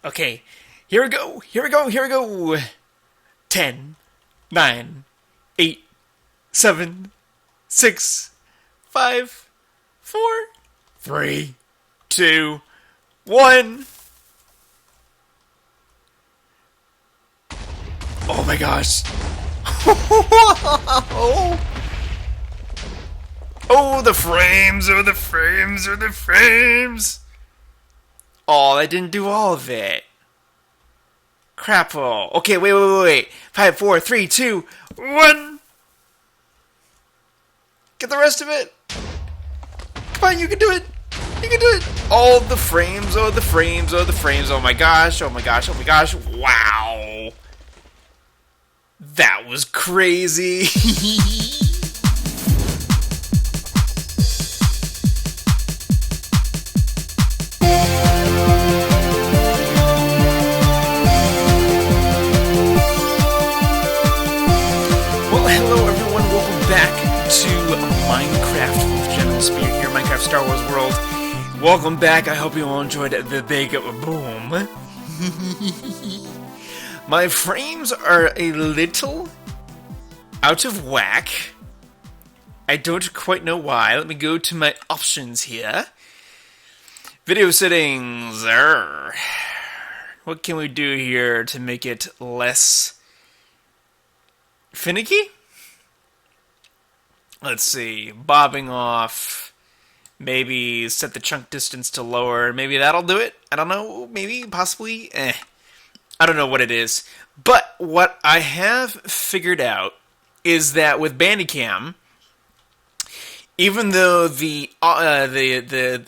Okay, here we go, here we go, here we go. 10, 9, 8, 7, 6, 5, 4, 3, 2, 1. Oh my gosh. Oh, the frames, oh, the frames, oh, the frames. Oh, I didn't do all of it. Crapple. Okay, wait. 5, 4, 3, 2, 1. Get the rest of it. Come on, you can do it. You can do it. All the frames, oh, the frames, oh, the frames. Oh my gosh, oh my gosh, oh my gosh. Wow. That was crazy. Well, hello everyone, welcome back to Minecraft with General Spear here, Minecraft Star Wars World. Welcome back, I hope you all enjoyed the big boom. My frames are a little out of whack. I don't quite know why. Let me go to my options here. Video settings. What can we do here to make it less finicky? Let's see. Bobbing off. Maybe set the chunk distance to lower. Maybe that'll do it. I don't know. Maybe, possibly. I don't know what it is. But what I have figured out is that with Bandicam, even though the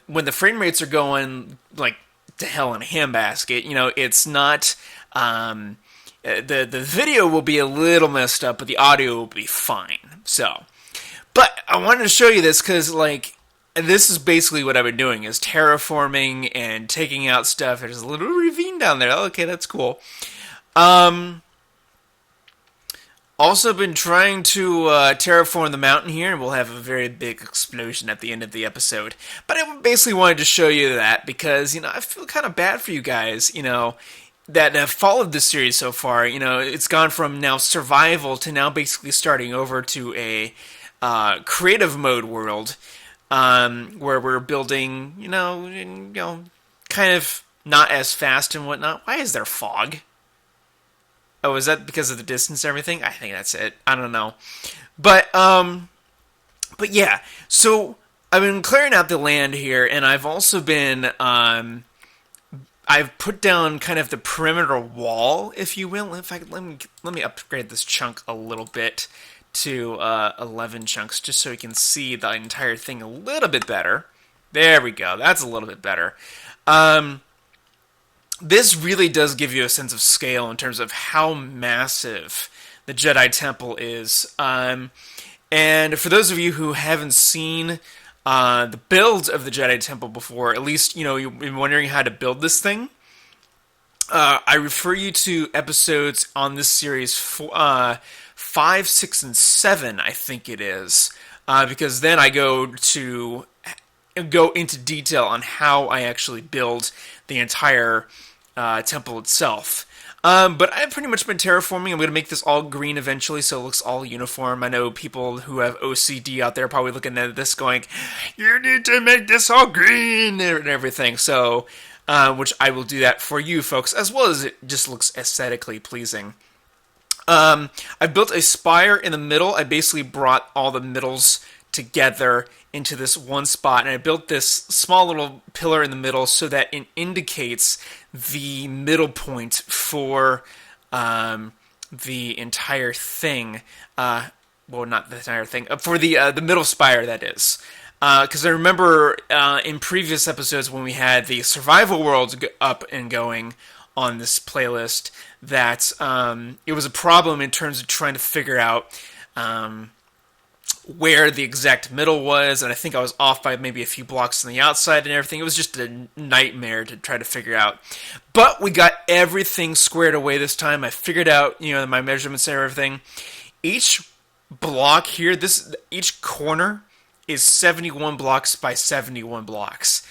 when the frame rates are going like to hell in a handbasket, you know, it's not the video will be a little messed up, but the audio will be fine. So, but I wanted to show you this because like this is basically what I've been doing is terraforming and taking out stuff. There's a little ravine down there. Okay, that's cool. Also been trying to terraform the mountain here, and we'll have a very big explosion at the end of the episode. But I basically wanted to show you that because, you know, I feel kind of bad for you guys, you know, that have followed this series so far. You know, it's gone from now survival to now basically starting over to a creative mode world where we're building, you know, kind of not as fast and whatnot. Why is there fog? Oh, is that because of the distance and everything? I think that's it. I don't know. But yeah. So I've been clearing out the land here, and I've also been I've put down kind of the perimeter wall, if you will. In fact, let me upgrade this chunk a little bit to 11 chunks, just so you can see the entire thing a little bit better. There we go. That's a little bit better. This really does give you a sense of scale in terms of how massive the Jedi Temple is. And for those of you who haven't seen the build of the Jedi Temple before, at least, you know, you've been wondering how to build this thing, I refer you to episodes on this series 5, 6, and 7, I think it is. Because then I go into detail on how I actually build the entire temple itself. But I've pretty much been terraforming. I'm going to make this all green eventually, so it looks all uniform. I know people who have OCD out there probably looking at this going, you need to make this all green and everything. So, which I will do that for you folks, as well as it just looks aesthetically pleasing. I built a spire in the middle. I basically brought all the middles together into this one spot, and I built this small little pillar in the middle so that it indicates the middle point for the entire thing. Well, not the entire thing, for the middle spire, that is. Because I remember in previous episodes when we had the survival worlds up and going on this playlist that it was a problem in terms of trying to figure out where the exact middle was, and I think I was off by maybe a few blocks on the outside and everything. It was just a nightmare to try to figure out. But we got everything squared away this time. I figured out, you know, my measurements and everything. Each block here, each corner is 71 blocks by 71 blocks.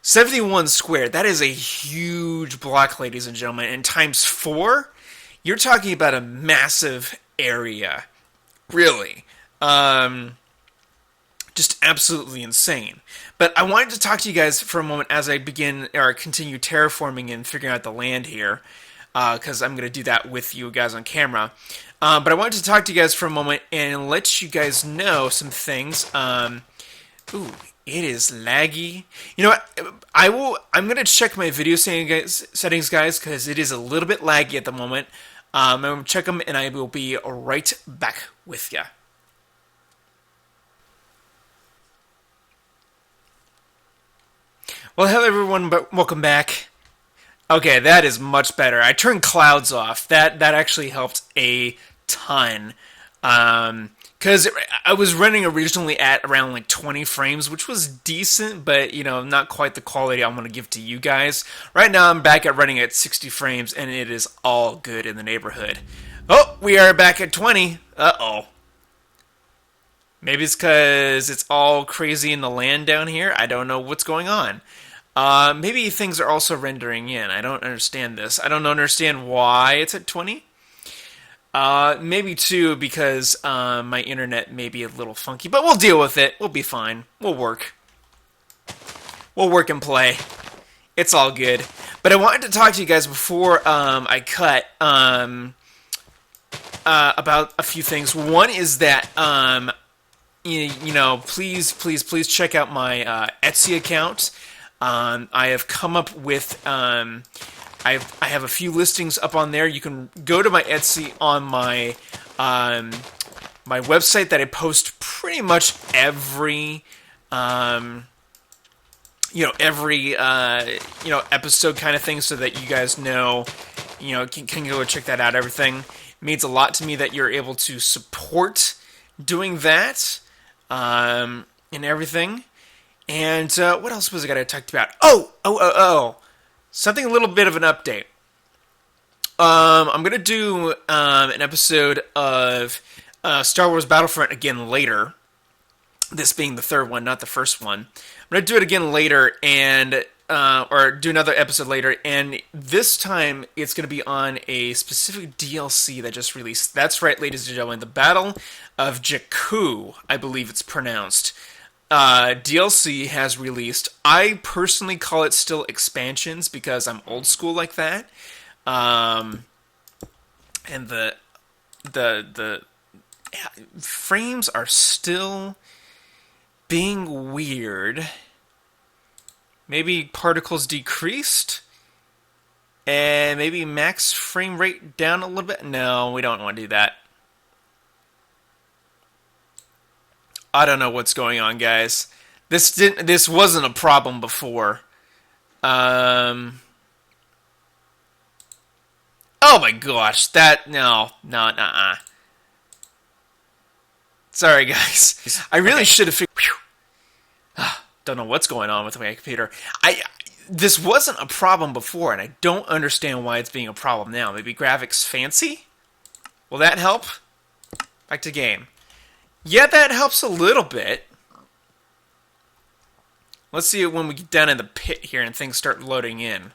71 squared. That is a huge block, ladies and gentlemen. And times 4, you're talking about a massive area. Really. Just absolutely insane. But I wanted to talk to you guys for a moment as I begin or continue terraforming and figuring out the land here, because I'm going to do that with you guys on camera. But I wanted to talk to you guys for a moment and let you guys know some things. Ooh, it is laggy. You know what? I'm going to check my video settings, guys, because it is a little bit laggy at the moment. I'm going to check them, and I will be right back with you. Well, hello everyone, but welcome back. Okay, that is much better. I turned clouds off. That actually helped a ton. Because I was running originally at around like 20 frames, which was decent, but not quite the quality I want to give to you guys. Right now, I'm back at running at 60 frames, and it is all good in the neighborhood. Oh, we are back at 20. Uh-oh. Maybe it's because it's all crazy in the land down here. I don't know what's going on. Maybe things are also rendering in. I don't understand this. I don't understand why it's at 20. Maybe too because my internet may be a little funky, but we'll deal with it. We'll be fine. We'll work. We'll work and play. It's all good. But I wanted to talk to you guys before I cut about a few things. One is that please check out my Etsy account. I have come up with I have a few listings up on there. You can go to my Etsy on my my website that I post pretty much every episode kind of thing, so that you guys know can go check that out. Everything. It means a lot to me that you're able to support doing that and everything. And what else was I going to talk about? Oh. Something a little bit of an update. I'm going to do an episode of Star Wars Battlefront again later. This being the third one, not the first one. I'm going to do it again later, and or do another episode later. And this time, it's going to be on a specific DLC that just released. That's right, ladies and gentlemen. The Battle of Jakku, I believe it's pronounced. DLC has released. I personally call it still expansions because I'm old school like that. And the frames are still being weird. Maybe particles decreased, and maybe max frame rate down a little bit. No, we don't want to do that. I don't know what's going on, guys. This wasn't a problem before. Oh my gosh, nah. Sorry, guys. I really should have figured. Don't know what's going on with my computer. This wasn't a problem before, and I don't understand why it's being a problem now. Maybe graphics fancy? Will that help? Back to game. Yeah, that helps a little bit. Let's see it when we get down in the pit here and things start loading in.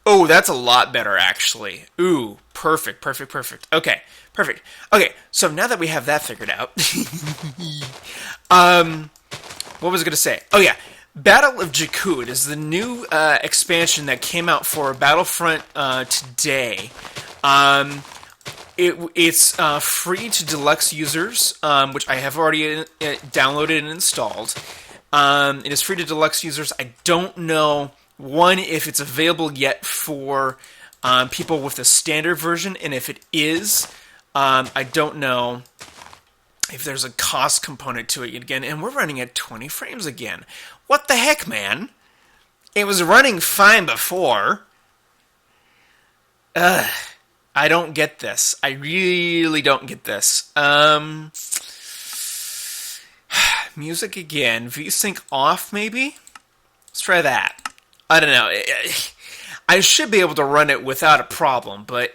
Oh, that's a lot better, actually. Ooh, perfect. Okay, perfect. Okay, so now that we have that figured out... what was I going to say? Oh, yeah. Battle of Jakku is the new expansion that came out for Battlefront today. It's free to deluxe users, which I have already downloaded and installed. It is free to deluxe users. I don't know, one, if it's available yet for people with the standard version, and if it is, I don't know if there's a cost component to it again. And we're running at 20 frames again. What the heck, man? It was running fine before. I don't get this. I really don't get this. Music again. VSync off, maybe? Let's try that. I don't know. I should be able to run it without a problem, but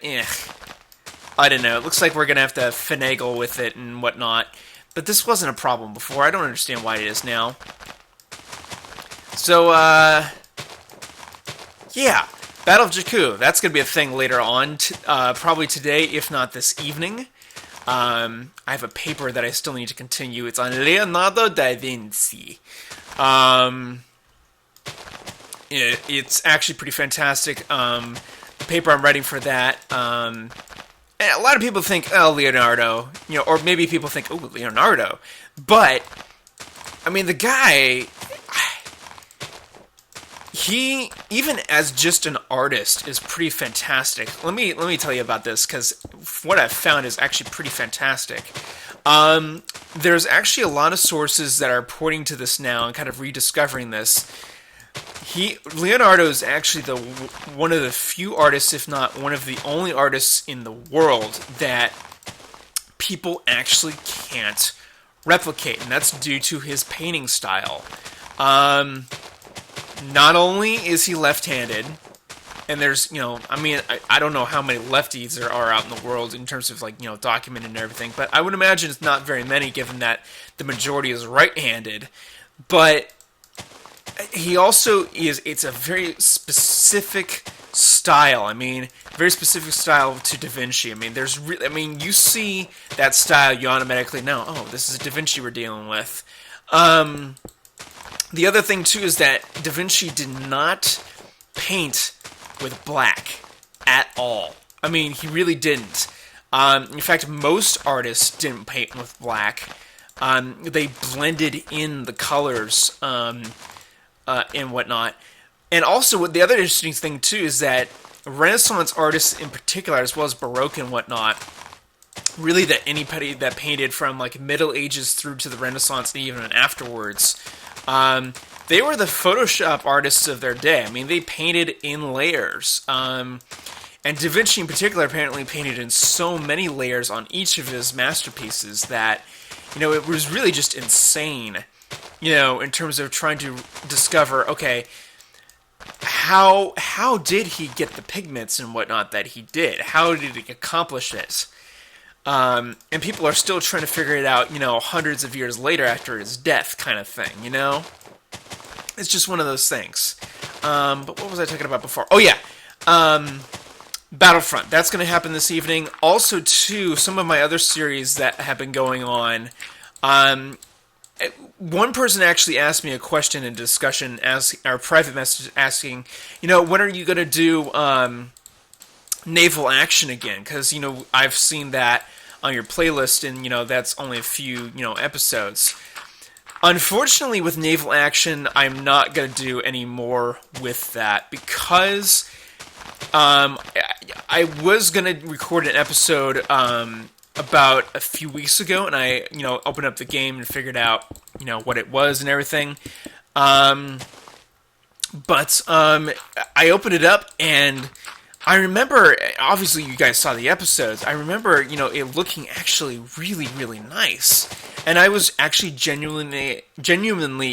I don't know. It looks like we're going to have to finagle with it and whatnot. But this wasn't a problem before. I don't understand why it is now. So, yeah, Battle of Jakku. That's going to be a thing later on, probably today, if not this evening. I have a paper that I still need to continue. It's on Leonardo da Vinci. Um, it's actually pretty fantastic. The paper I'm writing for that. And a lot of people think, oh, Leonardo, or maybe people think, oh, Leonardo. But, I mean, the guy, he, even as just an artist, is pretty fantastic. Let me tell you about this, because what I've found is actually pretty fantastic. There's actually a lot of sources that are pointing to this now and kind of rediscovering this. Leonardo is actually one of the few artists, if not one of the only artists in the world that people actually can't replicate, and that's due to his painting style. Not only is he left-handed, and there's, I don't know how many lefties there are out in the world in terms of, documented and everything, but I would imagine it's not very many given that the majority is right-handed. But he also it's a very specific style. I mean, very specific style to Da Vinci. I mean, you see that style, you automatically know, oh, this is Da Vinci we're dealing with. The other thing, too, is that Da Vinci did not paint with black at all. I mean, he really didn't. In fact, most artists didn't paint with black. They blended in the colors and whatnot. And also, the other interesting thing, too, is that Renaissance artists in particular, as well as Baroque and whatnot, really that anybody that painted from, Middle Ages through to the Renaissance and even afterwards, they were the Photoshop artists of their day. I mean, they painted in layers. And Da Vinci in particular apparently painted in so many layers on each of his masterpieces that, it was really just insane, in terms of trying to discover, okay, how did he get the pigments and whatnot that he did? How did he accomplish it? And people are still trying to figure it out, hundreds of years later after his death, kind of thing, It's just one of those things. But what was I talking about before? Oh, yeah. Battlefront. That's going to happen this evening. Also, too, some of my other series that have been going on. One person actually asked me a question in discussion, our private message asking, when are you going to do naval action again? Because, I've seen that on your playlist, and, that's only a few, episodes. Unfortunately, with naval action, I'm not going to do any more with that, because I was going to record an episode about a few weeks ago, and I, opened up the game and figured out, what it was and everything. But I opened it up, and I remember, obviously you guys saw the episodes, I remember, it looking actually really, really nice. And I was actually genuinely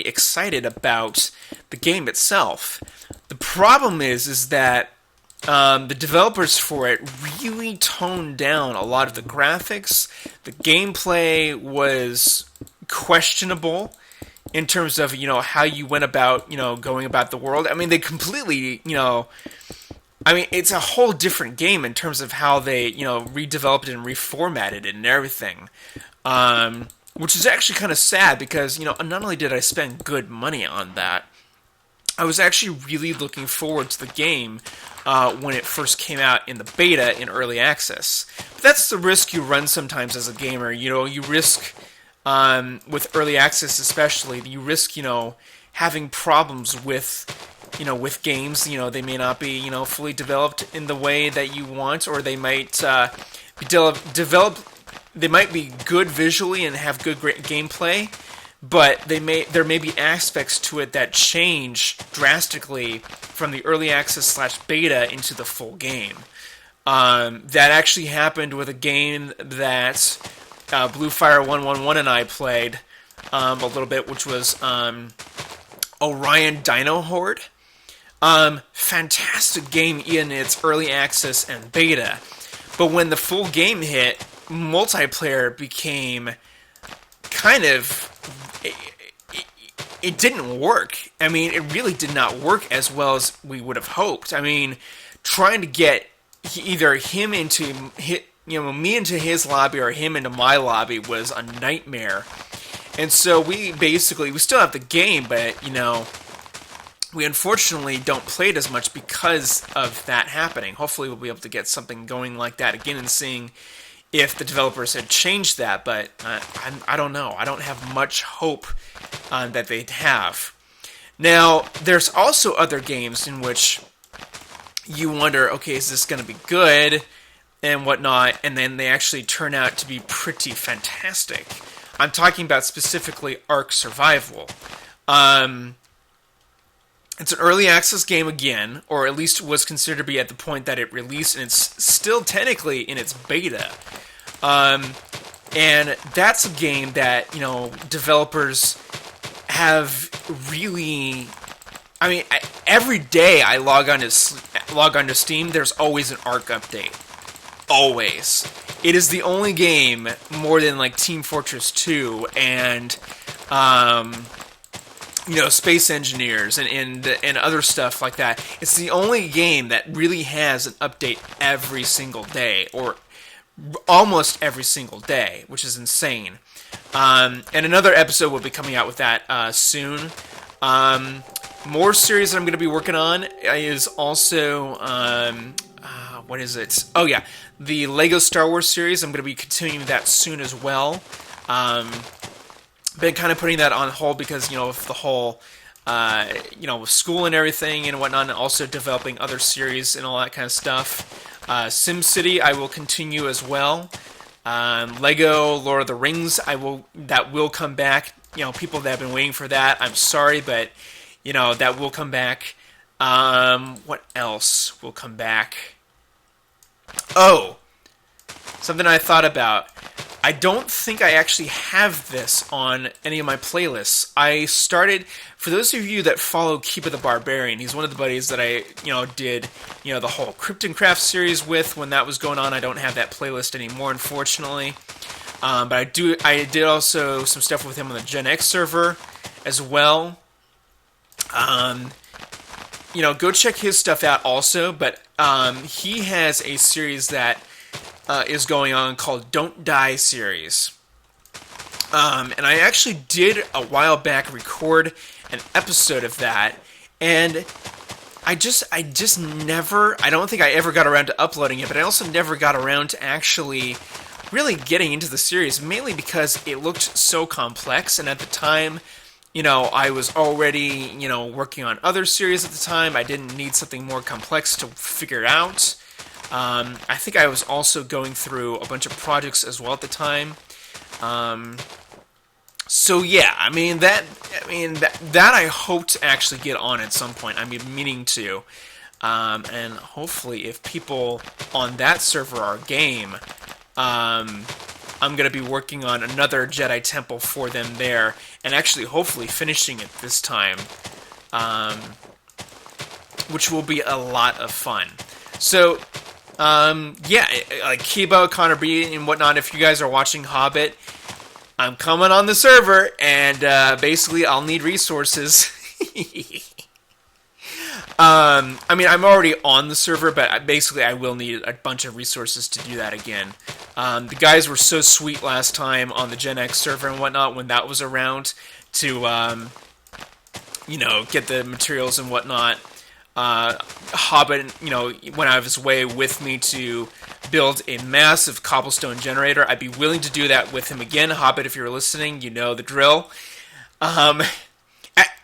excited about the game itself. The problem is that the developers for it really toned down a lot of the graphics. The gameplay was questionable in terms of, how you went about, going about the world. I mean, they completely, it's a whole different game in terms of how they, redeveloped it and reformatted it and everything. Which is actually kind of sad because, not only did I spend good money on that, I was actually really looking forward to the game when it first came out in the beta in early access. But that's the risk you run sometimes as a gamer. You risk, with early access especially, you risk, having problems with, with games. They may not be, fully developed in the way that you want, or they might be developed. They might be good visually and have good gameplay, but there may be aspects to it that change drastically from the early access / beta into the full game. That actually happened with a game that Bluefire 111 and I played a little bit, which was Orion Dino Horde. Fantastic game in its early access and beta, but when the full game hit, multiplayer became kind of, it didn't work. I mean, it really did not work as well as we would have hoped. I mean, trying to get either him into me into his lobby or him into my lobby was a nightmare. And so we still have the game, but we unfortunately don't play it as much because of that happening. Hopefully we'll be able to get something going like that again and seeing if the developers had changed that, but I don't know. I don't have much hope that they'd have. Now, there's also other games in which you wonder, okay, is this going to be good and whatnot, and then they actually turn out to be pretty fantastic. I'm talking about specifically Ark Survival. It's an early access game again, or at least was considered to be at the point that it released, and it's still technically in its beta. And that's a game that, developers have really... I mean, every day I log on to Steam, there's always an Ark update. Always. It is the only game, more than like Team Fortress 2 and... Space Engineers and other stuff like that. It's the only game that really has an update every single day, or almost every single day, which is insane. And another episode will be coming out with that soon. More series that I'm going to be working on is also... what is it? Oh yeah, the Lego Star Wars series. I'm going to be continuing that soon as well. Been kind of putting that on hold because, of the whole, with school and everything and whatnot, and also developing other series and all that kind of stuff. SimCity, I will continue as well. Lego Lord of the Rings, that will come back. People that have been waiting for that, I'm sorry, but, that will come back. What else will come back? Oh, something I thought about. I don't think I actually have this on any of my playlists. I started, for those of you that follow Keep of the Barbarian, he's one of the buddies that I, did, the whole Krypton Craft series with when that was going on. I don't have that playlist anymore, unfortunately. But I did also some stuff with him on the Gen X server as well. Go check his stuff out also, but he has a series that is going on called Don't Die series. And I actually did a while back record an episode of that, and I don't think I ever got around to uploading it, but I also never got around to actually really getting into the series, mainly because it looked so complex, and at the time, I was already, working on other series at the time. I didn't need something more complex to figure out. I think I was also going through a bunch of projects as well at the time. So yeah, that I hope to actually get on at some point. I'm meaning to. And hopefully if people on that server are game, I'm going to be working on another Jedi Temple for them there, and actually hopefully finishing it this time, which will be a lot of fun. So, like Kibo, Connor B, and whatnot, if you guys are watching Hobbit, I'm coming on the server, and basically I'll need resources. I'm already on the server, but I will need a bunch of resources to do that again. The guys were so sweet last time on the Gen X server and whatnot when that was around to, get the materials and whatnot. Hobbit, went out of his way with me to build a massive cobblestone generator. I'd be willing to do that with him again. Hobbit, if you're listening, you know the drill.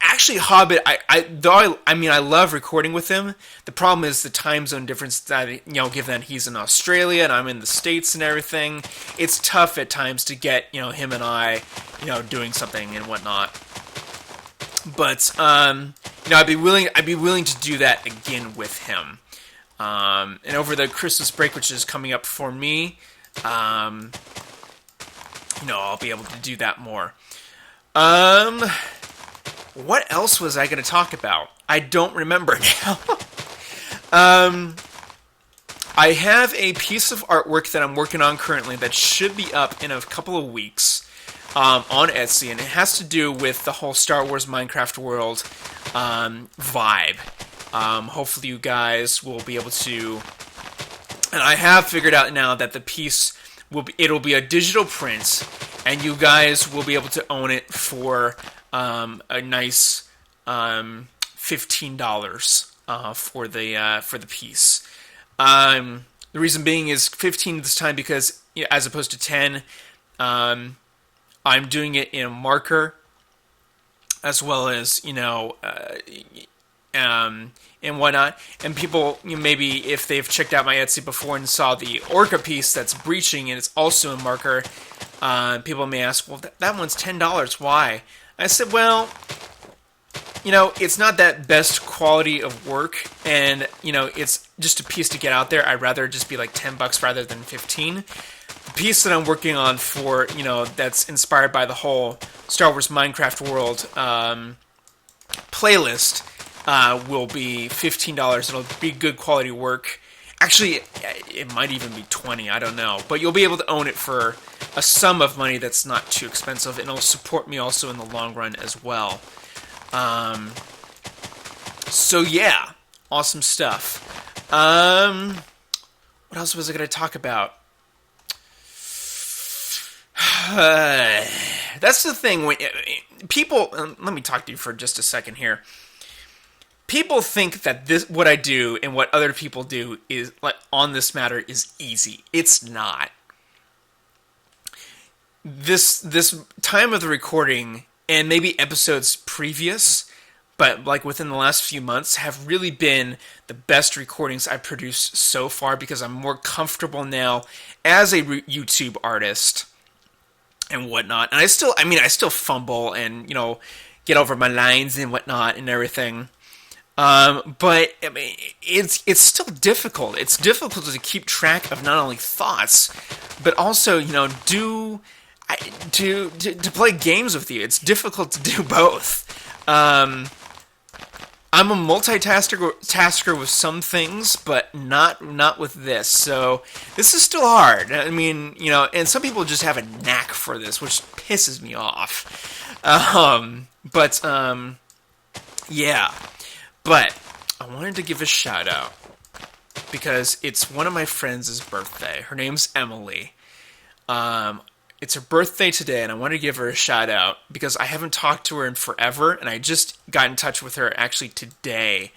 Actually, Hobbit, I love recording with him. The problem is the time zone difference that, given that he's in Australia and I'm in the States and everything, it's tough at times to get, him and I, doing something and whatnot. But, I'd be willing to do that again with him. And over the Christmas break, which is coming up for me, I'll be able to do that more. What else was I going to talk about? I don't remember now. I have a piece of artwork that I'm working on currently that should be up in a couple of weeks. on Etsy, and it has to do with the whole Star Wars Minecraft world vibe. Hopefully you guys will be able to, and I have figured out now that the piece it'll be a digital print, and you guys will be able to own it for a nice $15 for the piece. The reason being is 15 this time because, as opposed to 10, I'm doing it in a marker, as well as and whatnot. And people, maybe if they've checked out my Etsy before and saw the Orca piece that's breaching and it's also a marker, people may ask, well, that one's $10. Why? I said, well, it's not that best quality of work, and it's just a piece to get out there. I'd rather just be like $10 rather than 15. The piece that I'm working on for, that's inspired by the whole Star Wars Minecraft world playlist will be $15. It'll be good quality work. Actually, it might even be $20. I don't know. But you'll be able to own it for a sum of money that's not too expensive, and it'll support me also in the long run as well. So yeah, awesome stuff. What else was I going to talk about? That's the thing when people. Let me talk to you for just a second here. People think that what I do and what other people do is like on this matter is easy. It's not. This time of the recording and maybe episodes previous, but like within the last few months, have really been the best recordings I've produced so far because I'm more comfortable now as a YouTube artist and whatnot. And I still fumble and get over my lines and whatnot and everything. But I mean, it's still difficult. It's difficult to keep track of not only thoughts, but also to play games with you. It's difficult to do both. I'm a multitasker with some things, but not with this. So this is still hard. I mean, and some people just have a knack for this, which pisses me off. Yeah. But I wanted to give a shout out because it's one of my friends' birthday. Her name's Emily. It's her birthday today, and I want to give her a shout out because I haven't talked to her in forever, and I just got in touch with her actually today,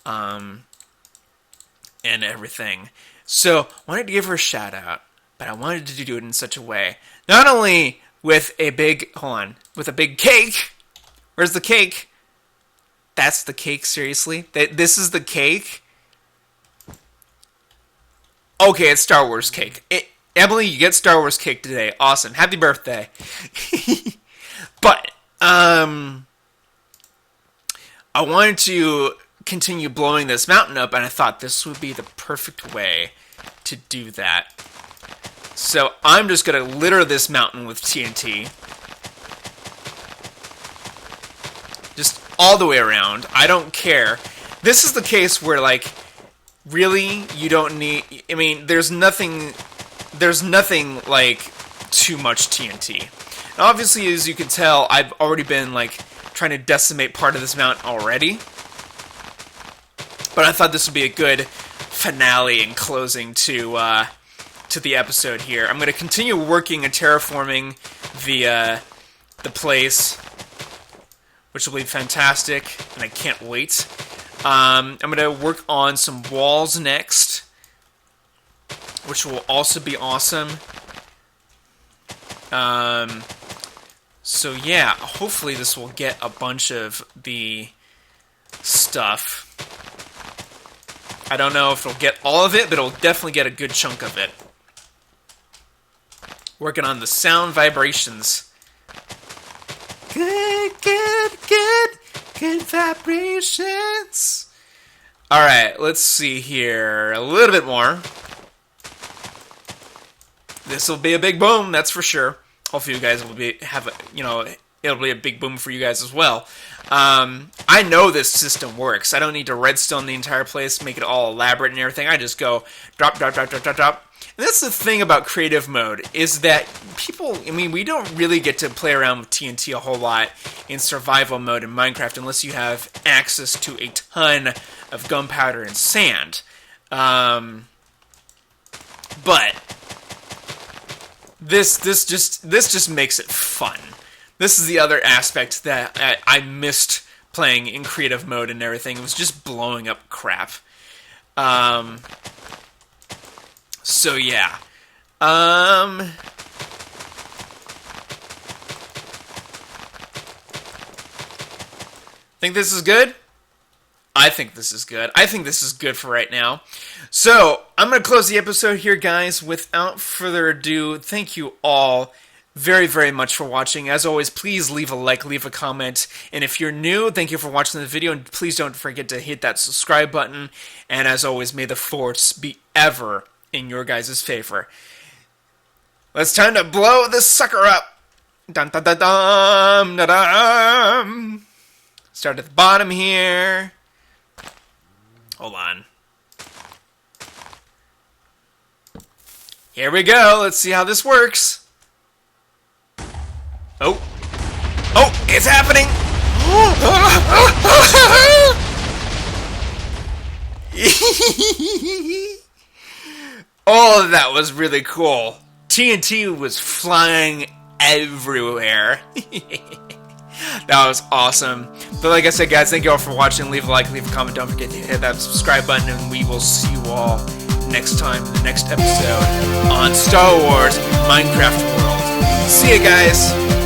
and everything. So I wanted to give her a shout out, but I wanted to do it in such a way, not only with a big cake. Where's the cake? That's the cake, seriously? This is the cake? Okay, it's Star Wars cake. Emily, you get Star Wars cake today. Awesome. Happy birthday. But, I wanted to continue blowing this mountain up, and I thought this would be the perfect way to do that. So I'm just going to litter this mountain with TNT. Just all the way around. I don't care. This is the case where, like, really, you don't need... I mean, there's nothing like too much TNT. And obviously, as you can tell, I've already been like trying to decimate part of this mountain already. But I thought this would be a good finale and closing to the episode here. I'm going to continue working and terraforming the place, which will be fantastic, and I can't wait. I'm going to work on some walls next, which will also be awesome. So yeah, hopefully this will get a bunch of the stuff. I don't know if it'll get all of it, but it'll definitely get a good chunk of it. Working on the sound vibrations. Good vibrations. Alright, let's see here. A little bit more. This will be a big boom, that's for sure. Hopefully you guys will it'll be a big boom for you guys as well. I know this system works. I don't need to redstone the entire place, make it all elaborate and everything. I just go drop, drop, drop, drop, drop, drop. And that's the thing about creative mode, is that people, I mean, we don't really get to play around with TNT a whole lot in survival mode in Minecraft unless you have access to a ton of gunpowder and sand. But this just makes it fun. This is the other aspect that I missed playing in creative mode and everything. It was just blowing up crap. So yeah. Think this is good? I think this is good. I think this is good for right now. So, I'm going to close the episode here, guys. Without further ado, thank you all very, very much for watching. As always, please leave a like, leave a comment. And if you're new, thank you for watching the video. And please don't forget to hit that subscribe button. And as always, may the Force be ever in your guys' favor. It's time to blow this sucker up. Dun dun dun dun dun dun. Start at the bottom here. Hold on. Here we go. Let's see how this works. Oh. Oh, it's happening. Oh, that was really cool. TNT was flying everywhere. That was awesome. But like I said, guys, thank you all for watching. Leave a like, leave a comment. Don't forget to hit that subscribe button, and we will see you all next time in the next episode on Star Wars Minecraft World. See you guys.